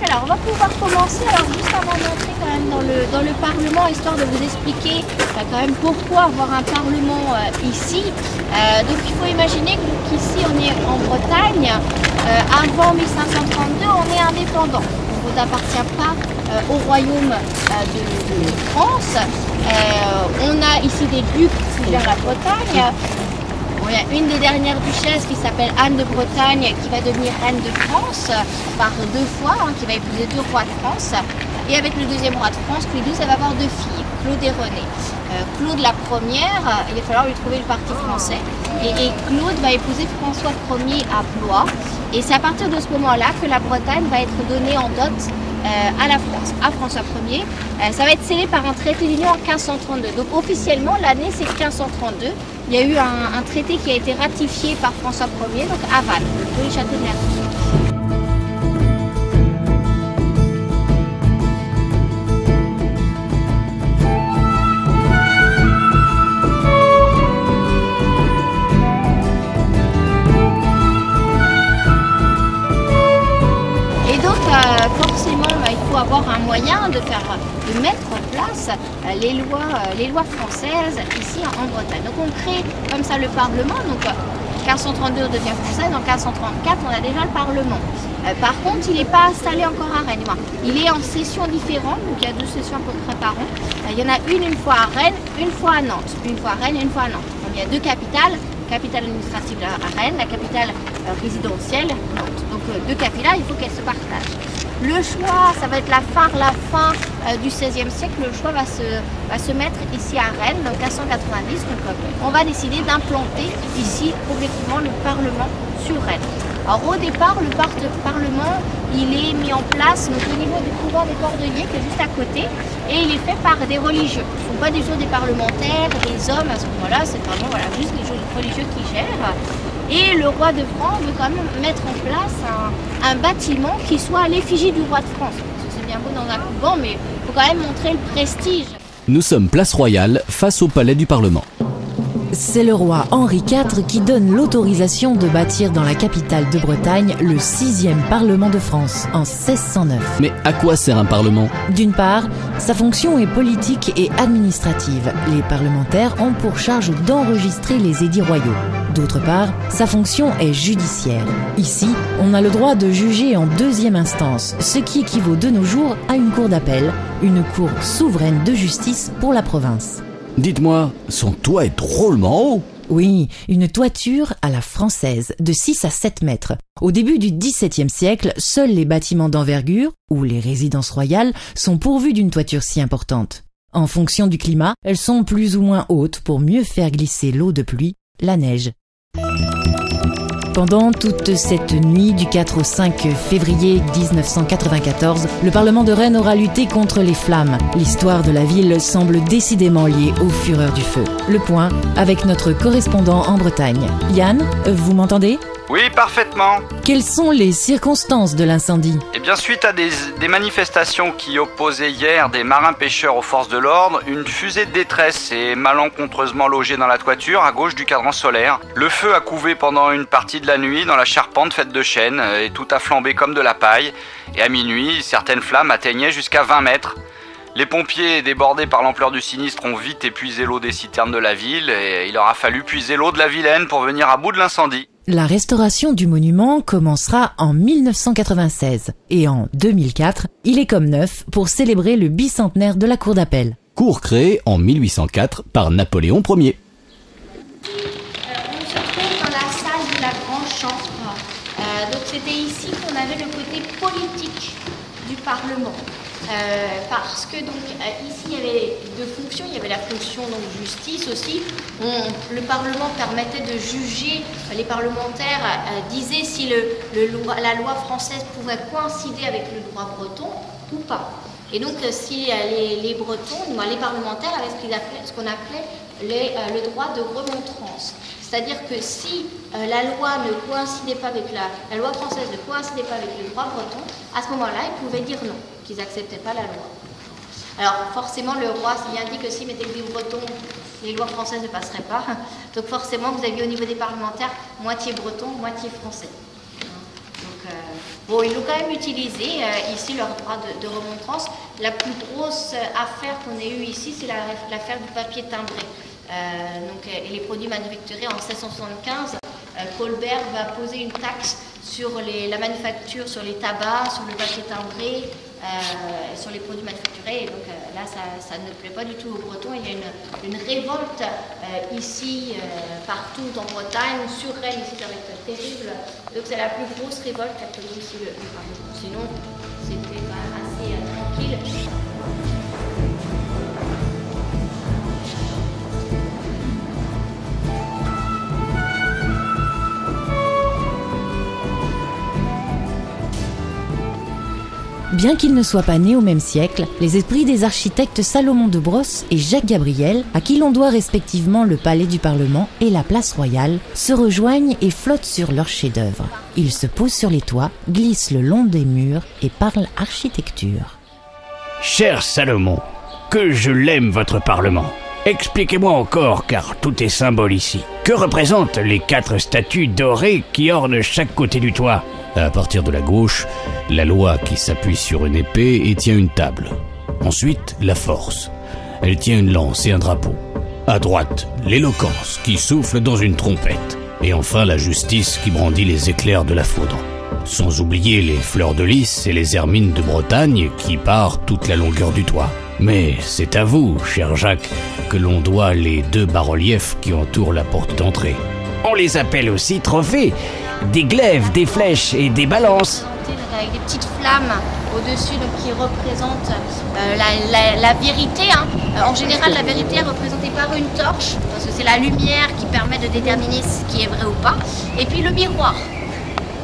Alors, on va pouvoir commencer. Alors, juste avant d'entrer quand même dans le Parlement, histoire de vous expliquer quand même pourquoi avoir un Parlement ici. Donc, il faut imaginer qu'ici, on est en Bretagne. Avant 1532, on est indépendant. On n'appartient pas au royaume de France. On a ici des ducs qui gèrent la Bretagne. Il y a une des dernières duchesses qui s'appelle Anne de Bretagne qui va devenir reine de France par 2 fois, qui va épouser 2 rois de France. Et avec le deuxième roi de France, Louis XII, elle va avoir 2 filles, Claude et Renée. Claude la première, il va falloir lui trouver le parti français. Et Claude va épouser François Ier à Blois. Et c'est à partir de ce moment-là que la Bretagne va être donnée en dot à la France, à François Ier. Ça va être scellé par un traité d'union en 1532. Donc officiellement, l'année c'est 1532. Il y a eu un traité qui a été ratifié par François Ier, donc à Vannes, le joli château de Nerville. Forcément, il faut avoir un moyen de mettre en place les lois françaises ici en Bretagne. Donc on crée comme ça le Parlement. Donc 1532 on devient français, en 1534 on a déjà le Parlement. Par contre, il n'est pas installé encore à Rennes. Il est en sessions différentes, donc il y a 2 sessions à peu près par an. Il y en a une fois à Rennes, une fois à Nantes. Une fois à Rennes et une fois à Nantes. Donc il y a 2 capitales. Capitale administrative à Rennes, la capitale résidentielle, Nantes. Donc 2 capitales, il faut qu'elles se partagent. Le choix, ça va être la fin du XVIe siècle, le choix va se mettre ici à Rennes, donc 1590. Donc on va décider d'implanter ici progressivement le Parlement sur Rennes. Alors au départ, le Parlement, il est mis en place donc, au niveau du couvent des Cordeliers, qui est juste à côté, et il est fait par des religieux. Ce ne sont pas des jours des parlementaires, des hommes à ce moment-là, c'est vraiment juste des jours religieux qui gèrent. Et le roi de France veut quand même mettre en place un bâtiment qui soit à l'effigie du roi de France. Parce que c'est bien beau dans un couvent, mais il faut quand même montrer le prestige. Nous sommes place Royale, face au palais du Parlement. C'est le roi Henri IV qui donne l'autorisation de bâtir dans la capitale de Bretagne le 6e Parlement de France en 1609. Mais à quoi sert un Parlement? D'une part, sa fonction est politique et administrative. Les parlementaires ont pour charge d'enregistrer les édits royaux. D'autre part, sa fonction est judiciaire. Ici, on a le droit de juger en 2e instance, ce qui équivaut de nos jours à une cour d'appel, une cour souveraine de justice pour la province. Dites-moi, son toit est drôlement haut. Oui, une toiture à la française de 6 à 7 mètres. Au début du XVIIe siècle, seuls les bâtiments d'envergure, ou les résidences royales, sont pourvus d'une toiture si importante. En fonction du climat, elles sont plus ou moins hautes pour mieux faire glisser l'eau de pluie, la neige. Pendant toute cette nuit du 4 au 5 février 1994, le Parlement de Rennes aura lutté contre les flammes. L'histoire de la ville semble décidément liée aux fureurs du feu. Le point avec notre correspondant en Bretagne. Yann, vous m'entendez ? Oui, parfaitement. Quelles sont les circonstances de l'incendie ? Eh bien, suite à des manifestations qui opposaient hier des marins-pêcheurs aux forces de l'ordre, une fusée de détresse est malencontreusement logée dans la toiture à gauche du cadran solaire. Le feu a couvé pendant une partie de la nuit dans la charpente faite de chêne et tout a flambé comme de la paille. Et à minuit, certaines flammes atteignaient jusqu'à 20 mètres. Les pompiers, débordés par l'ampleur du sinistre, ont vite épuisé l'eau des citernes de la ville et il aura fallu puiser l'eau de la Vilaine pour venir à bout de l'incendie. La restauration du monument commencera en 1996 et en 2004, il est comme neuf pour célébrer le bicentenaire de la cour d'appel. Cour créée en 1804 par Napoléon Ier. On se trouve dans la salle de la Grande Chambre. Donc c'était ici qu'on avait le côté politique du Parlement. Parce que donc ici il y avait 2 fonctions, il y avait la fonction donc justice aussi. Le Parlement permettait de juger, les parlementaires disaient si la loi française pouvait coïncider avec le droit breton ou pas. Et donc si les Bretons, les parlementaires avaient ce qu'on appelait le droit de remontrance. C'est-à-dire que si la loi ne coïncidait pas avec la loi française ne coïncidait pas avec le droit breton, à ce moment-là, ils pouvaient dire non, qu'ils n'acceptaient pas la loi. Alors forcément, le roi s'il indique que s'il mettait le breton, les lois françaises ne passeraient pas. Donc forcément, vous aviez au niveau des parlementaires moitié breton, moitié français. Donc Bon, ils l'ont quand même utilisé, ici, leur droit de remontrance. La plus grosse affaire qu'on ait eue ici, c'est l'affaire du papier timbré. Et les produits manufacturés en 1675. Colbert va poser une taxe sur la manufacture, sur les tabacs, sur le papier timbré, sur les produits manufacturés. Et donc là, ça ne plaît pas du tout aux Bretons. Il y a une révolte ici, partout en Bretagne. Sur Rennes, ici, ça va être terrible. Donc c'est la plus grosse révolte qu'a connue ici le Parlement. Sinon, c'était quand même assez tranquille. Bien qu'ils ne soient pas nés au même siècle, les esprits des architectes Salomon de Brosse et Jacques Gabriel, à qui l'on doit respectivement le Palais du Parlement et la Place Royale, se rejoignent et flottent sur leur chef-d'œuvre. Ils se posent sur les toits, glissent le long des murs et parlent architecture. Cher Salomon, que je l'aime votre Parlement. Expliquez-moi encore, car tout est symbole ici. Que représentent les 4 statues dorées qui ornent chaque côté du toit ? À partir de la gauche, la loi qui s'appuie sur une épée et tient une table. Ensuite, la force. Elle tient une lance et un drapeau. À droite, l'éloquence qui souffle dans une trompette. Et enfin, la justice qui brandit les éclairs de la foudre. Sans oublier les fleurs de lys et les hermines de Bretagne qui parent toute la longueur du toit. Mais c'est à vous, cher Jacques, que l'on doit les 2 bas-reliefs qui entourent la porte d'entrée. On les appelle aussi trophées. Des glaives, des flèches et des balances. Avec des petites flammes au-dessus qui représentent la vérité. En général, la vérité est représentée par une torche, parce que c'est la lumière qui permet de déterminer ce qui est vrai ou pas. Et puis le miroir.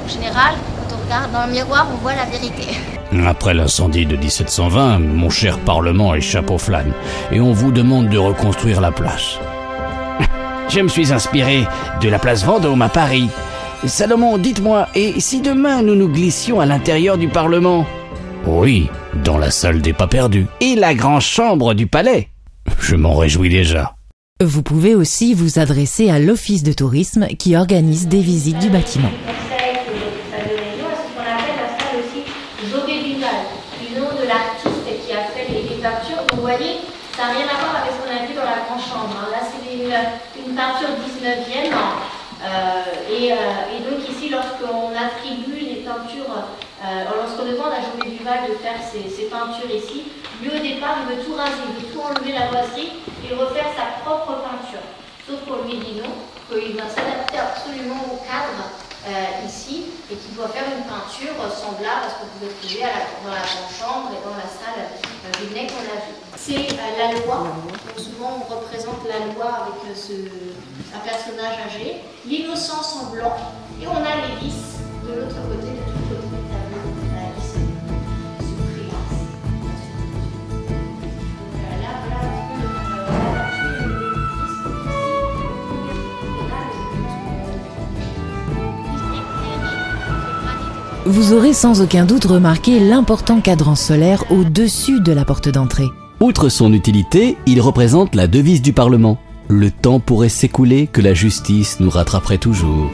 En général, quand on regarde dans le miroir, on voit la vérité. Après l'incendie de 1720, mon cher Parlement échappe aux flammes et on vous demande de reconstruire la place. Je me suis inspiré de la place Vendôme à Paris. Salomon, dites-moi, et si demain nous nous glissions à l'intérieur du Parlement ? Oui, dans la salle des pas perdus. Et la grande chambre du palais ? Je m'en réjouis déjà. Vous pouvez aussi vous adresser à l'Office de tourisme qui organise des visites du bâtiment. Vous voyez, ça n'a rien à voir avec ce qu'on a vu dans la grande chambre. Là, c'est une peinture 19e. Et donc ici, lorsqu'on attribue les peintures, lorsqu'on demande à Jobé Duval de faire ces peintures ici, lui au départ, il veut tout raser, il veut tout enlever la boiserie et refaire sa propre peinture. Sauf qu'on lui dit non, qu'il va s'adapter absolument au cadre ici et qu'il doit faire une peinture semblable à ce qu'on pouvait trouver dans la grande chambre et dans la salle du nez qu'on a vu. C'est la loi. Donc souvent on représente la loi avec un personnage âgé, l'innocence en blanc, et on a les vices de l'autre côté, de tout côté du tableau, ici, Vous aurez sans aucun doute remarqué l'important cadran solaire au-dessus de la porte d'entrée. Outre son utilité, il représente la devise du Parlement. Le temps pourrait s'écouler que la justice nous rattraperait toujours.